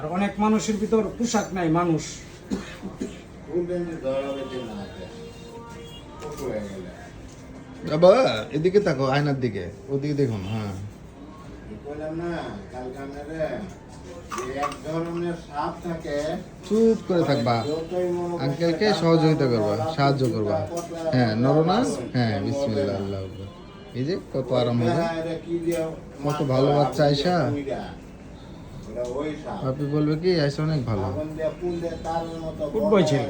আর অনেক মানুষের ভিতর পোশাক নাই মানুষ। বাবা এদিকে তাকো, আয়নার দিকে, ওদিকে দেখুন। হ্যাঁ চুপ করে থাকবা, আঙ্কেলকে সহযোগিতা করবা, সাহায্য করবা। হ্যাঁ নরনা, হ্যাঁ বিসমিল্লাহ আল্লাহ আকবার। এই যে কত আরাম হবে, কত ভালো বাচ্চা আয়সা। আপনি বলবে কি আয়সা অনেক ভালো। গুড বয় ছেলে।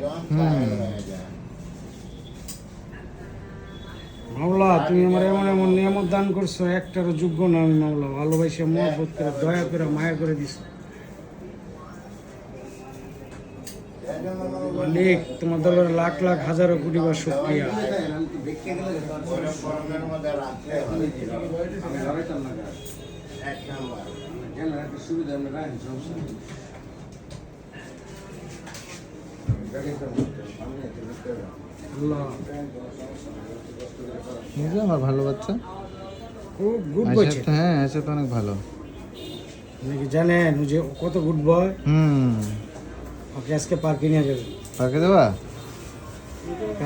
মাওলা তুমি আমার এমন এমন নিয়ামত দান করছো, একটারও যোগ্য না আমি মাওলা। ভালোবাসে মহব্বত করে দয়া করে মায়া করে দিছো মালিক। তোমার দরবারে লাখ লাখ হাজারো কোটি বার শুকরিয়া। আল্লাহ এই যে আমার ভালো বাচ্চা, খুব গুড বয় ছেলে। হ্যাঁ আয়সা তো অনেক ভালো। আপনি কি জানেন ও যে কত গুড বয়? ওকে আজকে পার্কে নিয়ে যাবেন, পার্কে দেবা,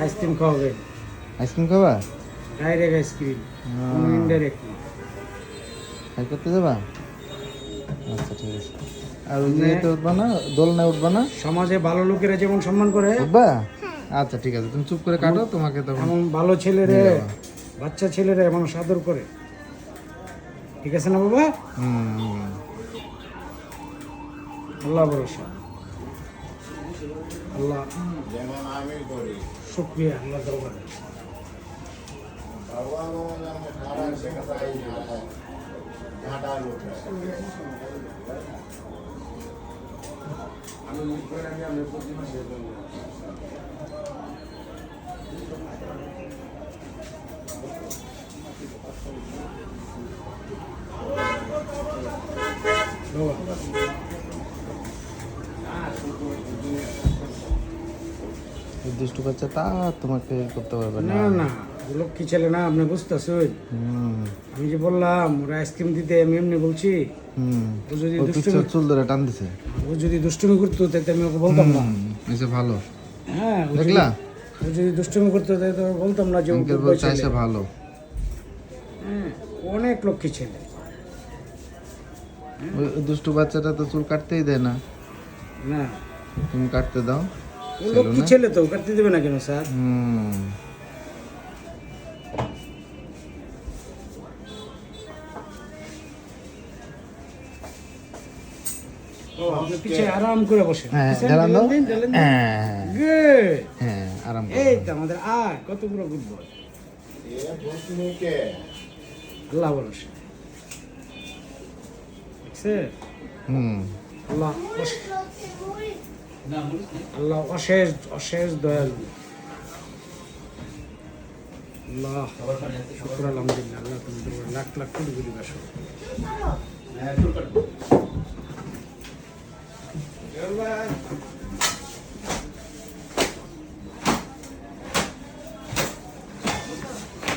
আইসক্রিম খাওয়াবেন। আইসক্রিম খাবা? Direct ice cream, indirect. খাই করতে যাবা? আচ্ছা ঠিক আছে। আর ওই যে এতে উঠবা না, দোলনায় উঠবা না? সমাজে ভালো লোকেরা যেমন সম্মান করে, উঠবা? আচ্ছা ঠিক আছে, তুমি চুপ করে কাটো, তোমাকে তখন এমন ভালো ছেলেরে, নিয়ে যাবা। বাচ্চা ছেলেরা মানুষ আদর করে। ঠিক আছে না বাবা? আল্লাহ ভরসা, আল্লাহ শুকরিয়া, আল্লাহ দরবারে। এই দুষ্টু বাচ্চা তা তোমাকে করতে পারবে না। না না, লক্ষ্মী ছেলে না, আপনি বুঝতেছেন। আমি যে বললাম ওরা আইসক্রিম দিতে, আমি এমনি বলছি। ও যদি দুষ্টুমি, চুল ধরে টান দিছে, ও যদি দুষ্টুমি করতো তাহলে আমি ওকে বলতাম না। এসে ভালো হ্যাঁ দেখলা, ও যদি দুষ্টুমি করতো তাহলে তো বলতাম না যে ও আঙ্কেল good boy বলছে ছেলে। আয়সা ভালো। হ্যাঁ, অনেক লক্ষ্মী ছেলে। ওই দুষ্টু বাচ্চাটা তো চুল কাটতেই দেয় না, না তুমি কাটতে দাও। ও লক্ষ্মী ছেলে তো, কাটতে দেবে না কেন স্যার? আপনি পিছে আরাম করে বসেন। হ্যাঁ পিছনে জ্বালান দাও। ঢেলেন দিন, ঢেলেন দিন। হ্যাঁ Good. হ্যাঁ আরাম করো। এই তো আমাদের আয় কত বড় গুড বয়। আল্লাহ ভরসা। দেখছে? আল্লাহ আল্লাহ অশেষ অশেষ দয়ালু। আল্লাহ শুকর আলহামদুলিল্লাহ। আল্লাহ তুমি দরবারে লাখ লাখ কোটি কোটি বাসো।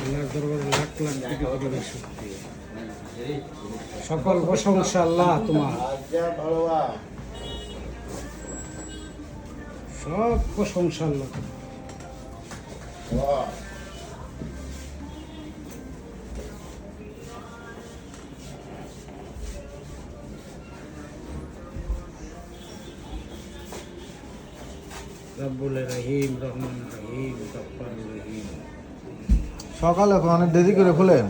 আল্লাহর দরবারে লাখ লাখ কোটি কোটি বাসো। সকল প্রশংসা আল্লাহ তোমার, সব প্রশংসা আল্লাহ তোমার। রব্বুল রহিম, রহমান রহিম, গফফার রহিম। সকালে এখন অনেক দেরি করে খুলেন,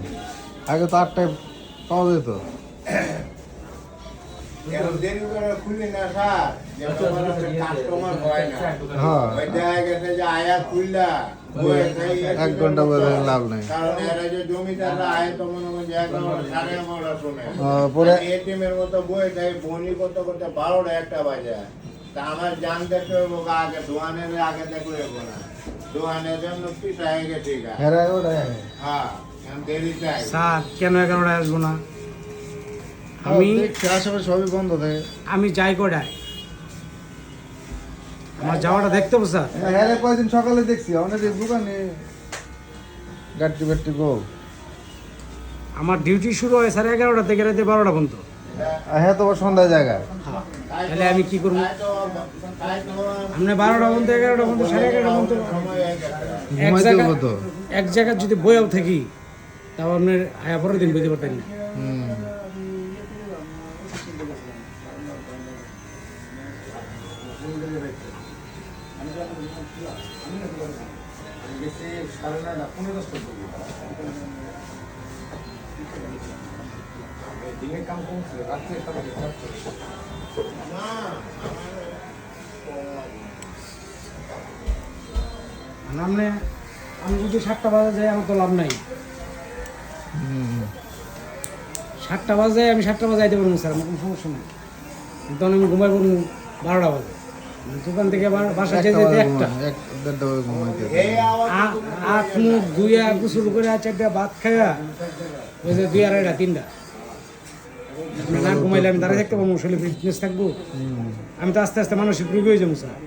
আগে তো 8টায় পাওয়া যেত। এক ঘন্টা বলে লাভ নেই। পরে এটিএমের মতো বই দেয়, বনি করতে করতে 12টা 1টা বাজে। তা আমার জান দেখতে হইব আগে, দোয়ানের আগে দেখতে হইব না। দোয়ানের জন্য পিছায় গেছে, ঠিক আছে। হ্যাঁ দেরি চাই স্যার কেন 11টায় আসবো না? আমি আশেপাশে সবই বন্ধ থাকে। আমি যাই কটায়, আমার যাওয়াটা দেখতে হবে স্যার। হ্যাঁ কয়েকদিন সকালে দেখছি অনেক দোকানে গাড়ি বাড়ি গো। আমার ডিউটি শুরু হয় 11:30 থেকে রাতে 12টা পর্যন্ত। হ্যাঁ তো সন্ধ্যায় জায়গায়। তাহলে আমি কি করবো? আপনি 12টা পর্যন্ত 11টা পর্যন্ত 11:30 পর্যন্ত এক ঘুমাইতে জায়গা হবো তো। এক জায়গায় যদি বইয়াও থাকি তাও আপনার আয়া পরের দিন বুঝতে পারতেন না। হুম। আপনি আমি যদি 7টা বাজে যাই আমার তো লাভ নাই। হুম। 7টা বাজে আমি 7টা বাজে যাইতে পারবো স্যার, আমার কোনো সমস্যা নেই। তখন আমি ঘুমাই পড়বো 12টা বাজে। দোকান থেকে বাসা যেতে যেতে 1টা। 1-1.5 বাজে ঘুমাইতে হবে। আখ মুখ ধুইয়া গোসল করে 4টা ভাত খাইয়া ওই যে 2 2:30 3টা। আপনি না ঘুমাইলে আমি দাঁড়িয়ে থাকতে পারবো, শরীরে ফিটনেস থাকবো। আমি তো আস্তে আস্তে মানসিক রোগী হয়ে যাবো স্যার।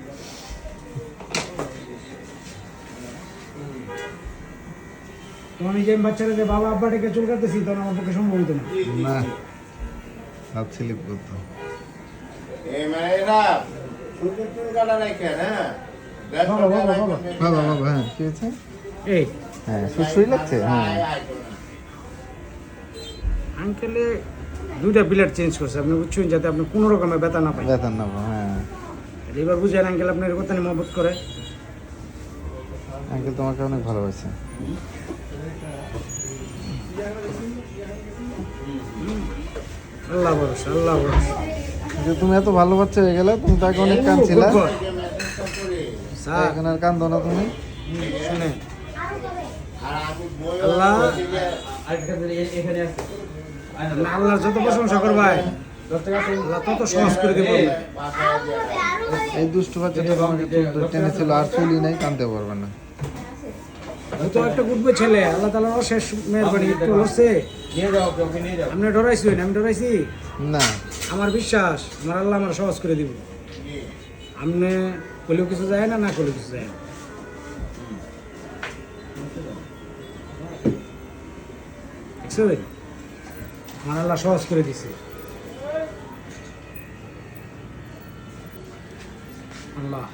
তো আমি যে বাচ্চারা যে বাবা আব্বা ডেকে চুল কাটতেছি তখন আমার পক্ষে সম্ভব হতো না। না, হাত স্লিপ করতো। এই মানে এরা শুধু চুল কাটা রাখে, হ্যাঁ? বাবা, বাবা, বাবা। বাবা বাবা, হ্যাঁ কি হয়েছে? এই হ্যাঁ সুশ্রী লাগছে। হ্যাঁ আঙ্কেলে 2টা প্লেট চেঞ্জ করছে, আপনি বুঝছেন, যাতে আপনি কোনো রকমের ব্যথা না পাই। বেতন নেবো। হ্যাঁ এবার বুঝেন আঙ্কেল আপনার কথা নিয়ে মহব্বত করে। আঙ্কেল তোমাকে অনেক ভালোবাসে। আল্লাহ ভরসা, আল্লাহ ভরসা। যে তুমি এত ভালো বাচ্চা হয়ে গেলে, তুমি তাকে অনেক কাঁদছিলা, স্যার এখন আর কান্দো না তুমি। শুনেন, আর আমি বইও আল্লাহ বলছি যে আপনি আল্লাহর যত প্রশংসা করবাই আল্লাহ তত সহজ করে দেবো। বাসায় যায়। এই দুষ্টু বাচ্চাটা তোমাকে চুল টেনেছিল, আর চুলই নাই, কানতে পারবে না। ও তো একটা গুডবে ছেলে, আল্লাহ তাআলার অশেষ মেহেরবানি একটু হচ্ছে। আপনি ডরাইছেন, আমি ডরাইছি? না, আমার বিশ্বাস আমার আল্লাহ আমার সহজ করে দিব। আপনি বলেও কিছু যায় না, না করলেও কিছু যায় না। দেখছেন? আমার আল্লাহ সহজ করে দিছে। আল্লাহ